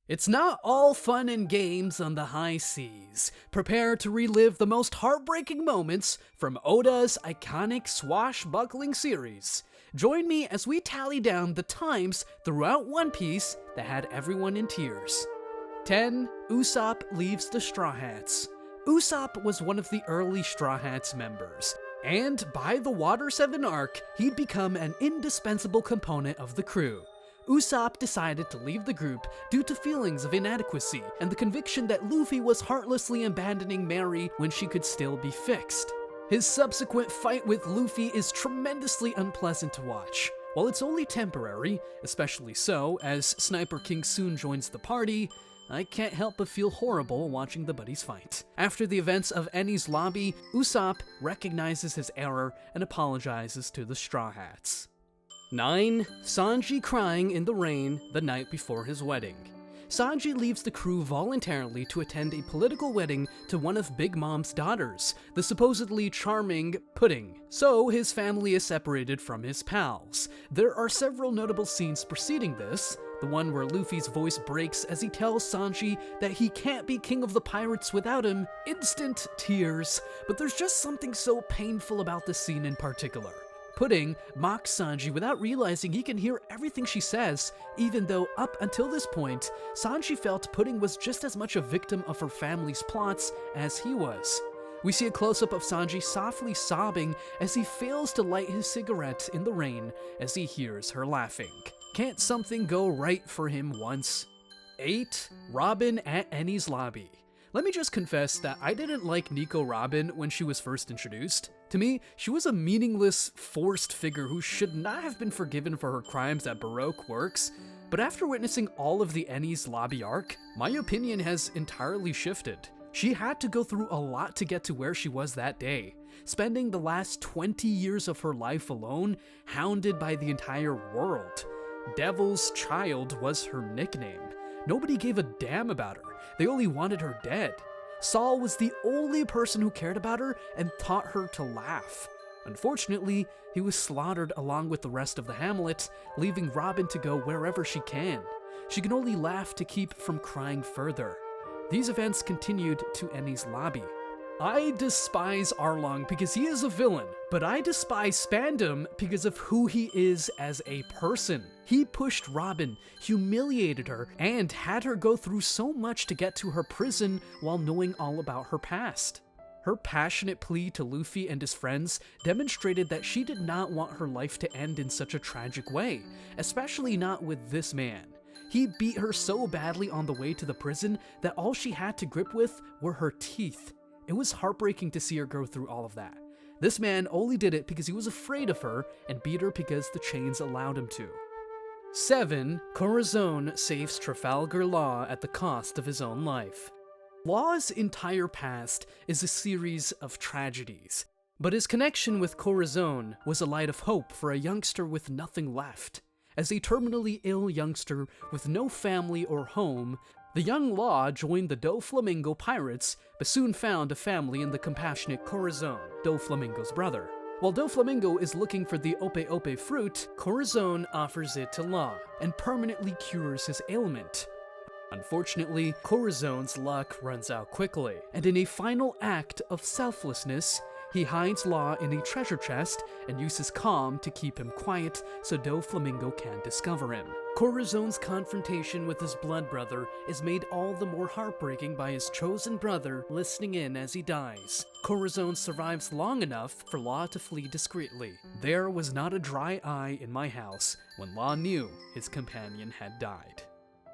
It's not all fun and games on the high seas. Prepare to relive the most heartbreaking moments from Oda's iconic swashbuckling series. Join me as we tally down the times throughout One Piece that had everyone in tears. 10. Usopp leaves the Straw Hats. Usopp was one of the early Straw Hats members, and by the Water 7 arc, he'd become an indispensable component of the crew. Usopp decided to leave the group due to feelings of inadequacy and the conviction that Luffy was heartlessly abandoning Mary when she could still be fixed. His subsequent fight with Luffy is tremendously unpleasant to watch. While it's only temporary, especially so as Sniper King soon joins the party, I can't help but feel horrible watching the buddies fight. After the events of Enies Lobby, Usopp recognizes his error and apologizes to the Straw Hats. 9. Sanji crying in the rain the night before his wedding. Sanji leaves the crew voluntarily to attend a political wedding to one of Big Mom's daughters, the supposedly charming Pudding, so his family is separated from his pals. There are several notable scenes preceding this, the one where Luffy's voice breaks as he tells Sanji that he can't be king of the pirates without him, instant tears, but there's just something so painful about this scene in particular. Pudding mocks Sanji without realizing he can hear everything she says, even though up until this point, Sanji felt Pudding was just as much a victim of her family's plots as he was. We see a close-up of Sanji softly sobbing as he fails to light his cigarette in the rain as he hears her laughing. Can't something go right for him once? 8. Robin at Enies Lobby. Let me just confess that I didn't like Nico Robin when she was first introduced. To me, she was a meaningless, forced figure who should not have been forgiven for her crimes at Baroque works, but after witnessing all of the Enies Lobby arc, my opinion has entirely shifted. She had to go through a lot to get to where she was that day, spending the last 20 years of her life alone, hounded by the entire world. Devil's Child was her nickname. Nobody gave a damn about her. They only wanted her dead. Saul was the only person who cared about her and taught her to laugh. Unfortunately, he was slaughtered along with the rest of the hamlet, leaving Robin to go wherever she can. She can only laugh to keep from crying further. These events continued to Enies Lobby. I despise Arlong because he is a villain, but I despise Spandam because of who he is as a person. He pushed Robin, humiliated her, and had her go through so much to get to her prison while knowing all about her past. Her passionate plea to Luffy and his friends demonstrated that she did not want her life to end in such a tragic way, especially not with this man. He beat her so badly on the way to the prison that all she had to grip with were her teeth. It was heartbreaking to see her go through all of that. This man only did it because he was afraid of her and beat her because the chains allowed him to. 7. Corazon saves Trafalgar Law at the cost of his own life. Law's entire past is a series of tragedies, but his connection with Corazon was a light of hope for a youngster with nothing left. As a terminally ill youngster with no family or home, the young Law joined the Doflamingo Pirates, but soon found a family in the compassionate Corazon, Doflamingo's brother. While Doflamingo is looking for the Ope Ope fruit, Corazon offers it to Law and permanently cures his ailment. Unfortunately, Corazon's luck runs out quickly, and in a final act of selflessness, he hides Law in a treasure chest and uses calm to keep him quiet so Doflamingo can't discover him. Corazon's confrontation with his blood brother is made all the more heartbreaking by his chosen brother listening in as he dies. Corazon survives long enough for Law to flee discreetly. There was not a dry eye in my house when Law knew his companion had died.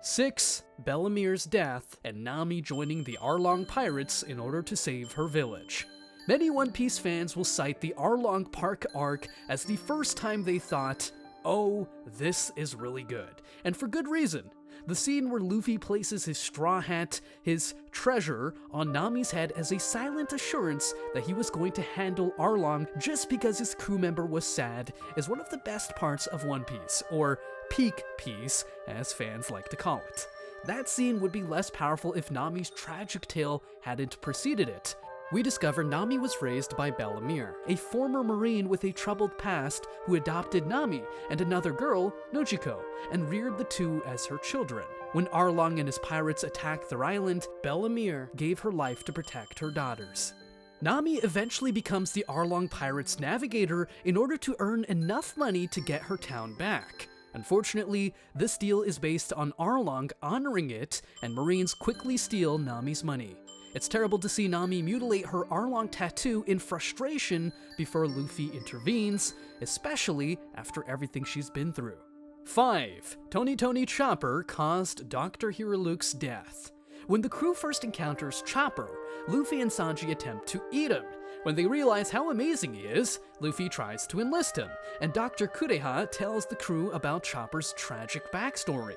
6. Bellamir's death and Nami joining the Arlong Pirates in order to save her village. Many One Piece fans will cite the Arlong Park arc as the first time they thought, oh, this is really good, and for good reason. The scene where Luffy places his straw hat, his treasure, on Nami's head as a silent assurance that he was going to handle Arlong just because his crew member was sad is one of the best parts of One Piece, or peak piece, as fans like to call it. That scene would be less powerful if Nami's tragic tale hadn't preceded it. We discover Nami was raised by Bellamir, a former Marine with a troubled past who adopted Nami and another girl, Nojiko, and reared the two as her children. When Arlong and his pirates attacked their island, Bellamere gave her life to protect her daughters. Nami eventually becomes the Arlong Pirates' navigator in order to earn enough money to get her town back. Unfortunately, this deal is based on Arlong honoring it, and Marines quickly steal Nami's money. It's terrible to see Nami mutilate her Arlong tattoo in frustration before Luffy intervenes, especially after everything she's been through. 5. Tony Chopper caused Dr. Hlukes' death. When the crew first encounters Chopper, Luffy and Sanji attempt to eat him. When they realize how amazing he is, Luffy tries to enlist him, and Dr. Kureha tells the crew about Chopper's tragic backstory.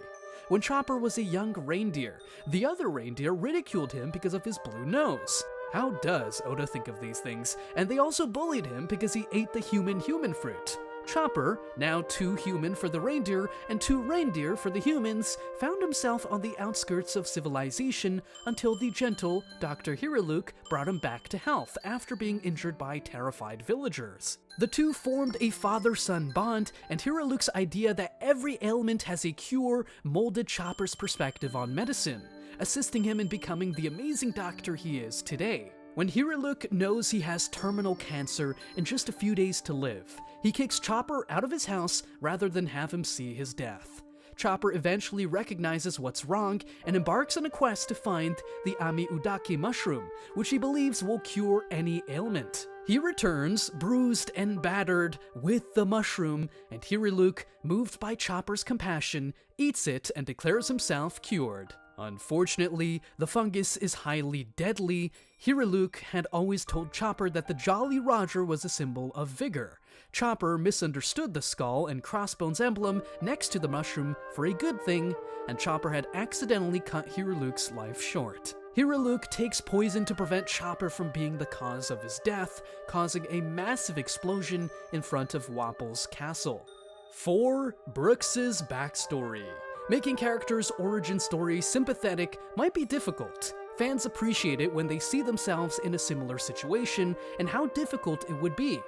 When Chopper was a young reindeer, the other reindeer ridiculed him because of his blue nose. How does Oda think of these things? And they also bullied him because he ate the human fruit. Chopper, now too human for the reindeer and too reindeer for the humans, found himself on the outskirts of civilization until the gentle Dr. Hlukes brought him back to health after being injured by terrified villagers. The two formed a father-son bond, and Hlukes' idea that every ailment has a cure molded Chopper's perspective on medicine, assisting him in becoming the amazing doctor he is today. When Hlukes knows he has terminal cancer and just a few days to live, he kicks Chopper out of his house rather than have him see his death. Chopper eventually recognizes what's wrong and embarks on a quest to find the Ami Udake mushroom, which he believes will cure any ailment. He returns, bruised and battered, with the mushroom, and Hlukes, moved by Chopper's compassion, eats it and declares himself cured. Unfortunately, the fungus is highly deadly. Hlukes had always told Chopper that the Jolly Roger was a symbol of vigor. Chopper misunderstood the skull and crossbones emblem next to the mushroom for a good thing, and Chopper had accidentally cut Hlukes' life short. Hlukes takes poison to prevent Chopper from being the cause of his death, causing a massive explosion in front of Wapple's castle. 4. Brooks' backstory. Making characters' origin stories sympathetic might be difficult. Fans appreciate it when they see themselves in a similar situation and how difficult it would be.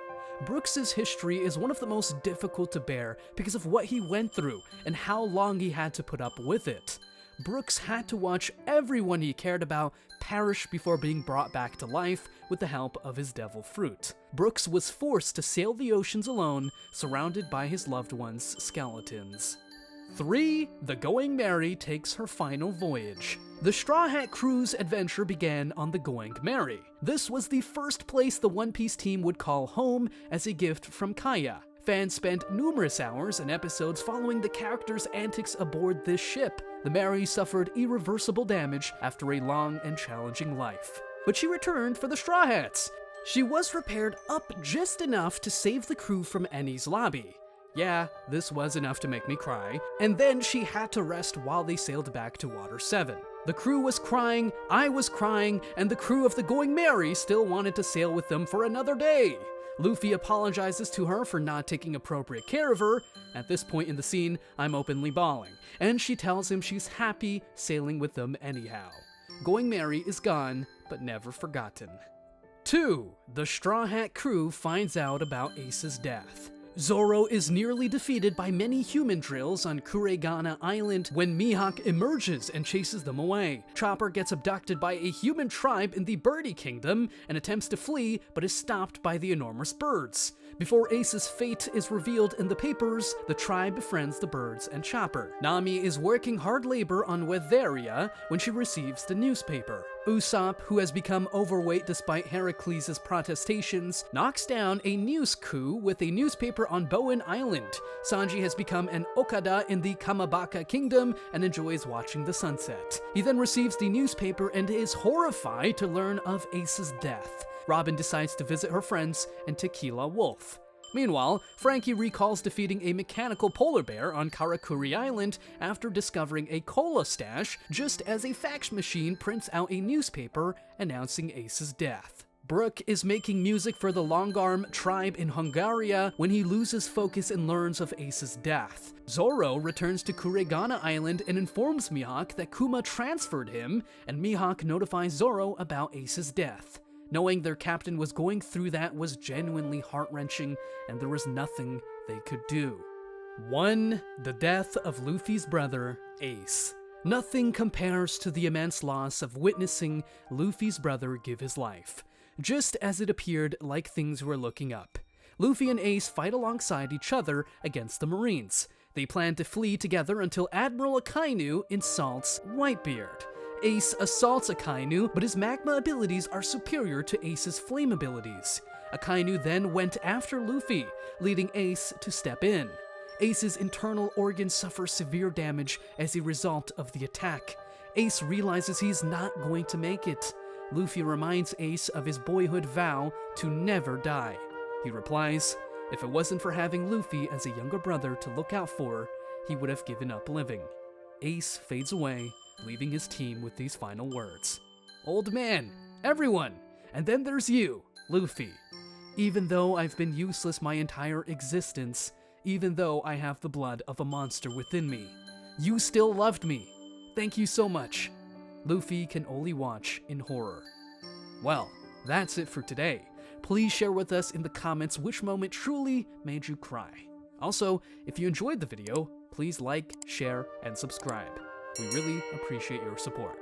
Brooks' history is one of the most difficult to bear because of what he went through and how long he had to put up with it. Brooks had to watch everyone he cared about perish before being brought back to life with the help of his devil fruit. Brooks was forced to sail the oceans alone, surrounded by his loved ones' skeletons. 3. The Going Merry takes her final voyage. The Straw Hat Crew's adventure began on the Going Merry. This was the first place the One Piece team would call home as a gift from Kaya. Fans spent numerous hours and episodes following the characters' antics aboard this ship. The Merry suffered irreversible damage after a long and challenging life. But she returned for the Straw Hats. She was repaired up just enough to save the crew from Eni's lobby. Yeah, this was enough to make me cry, and then she had to rest while they sailed back to Water 7. The crew was crying, I was crying, and the crew of the Going Merry still wanted to sail with them for another day. Luffy apologizes to her for not taking appropriate care of her. At this point in the scene, I'm openly bawling, and she tells him she's happy sailing with them anyhow. Going Merry is gone, but never forgotten. 2. The Straw Hat Crew finds out about Ace's death. Zoro is nearly defeated by many human drills on Kuregana Island when Mihawk emerges and chases them away. Chopper gets abducted by a human tribe in the Birdie Kingdom and attempts to flee, but is stopped by the enormous birds. Before Ace's fate is revealed in the papers, the tribe befriends the birds and Chopper. Nami is working hard labor on Weatheria when she receives the newspaper. Usopp, who has become overweight despite Heracles' protestations, knocks down a news coup with a newspaper on Bowen Island. Sanji has become an Okada in the Kamabaka Kingdom and enjoys watching the sunset. He then receives the newspaper and is horrified to learn of Ace's death. Robin decides to visit her friends and Tequila Wolf. Meanwhile, Frankie recalls defeating a mechanical polar bear on Karakuri Island after discovering a cola stash just as a fax machine prints out a newspaper announcing Ace's death. Brook is making music for the Longarm tribe in Hungaria when he loses focus and learns of Ace's death. Zoro returns to Kuregana Island and informs Mihawk that Kuma transferred him, and Mihawk notifies Zoro about Ace's death. Knowing their captain was going through that was genuinely heart-wrenching, and there was nothing they could do. 1. The death of Luffy's brother, Ace. Nothing compares to the immense loss of witnessing Luffy's brother give his life. Just as it appeared like things were looking up, Luffy and Ace fight alongside each other against the Marines. They plan to flee together until Admiral Akainu insults Whitebeard. Ace assaults Akainu, but his magma abilities are superior to Ace's flame abilities. Akainu then went after Luffy, leading Ace to step in. Ace's internal organs suffer severe damage as a result of the attack. Ace realizes he's not going to make it. Luffy reminds Ace of his boyhood vow to never die. He replies, if it wasn't for having Luffy as a younger brother to look out for, he would have given up living. Ace fades away, leaving his team with these final words. Old man, everyone, and then there's you, Luffy. Even though I've been useless my entire existence, even though I have the blood of a monster within me, you still loved me. Thank you so much. Luffy can only watch in horror. Well, that's it for today. Please share with us in the comments which moment truly made you cry. Also, if you enjoyed the video, please like, share, and subscribe. We really appreciate your support.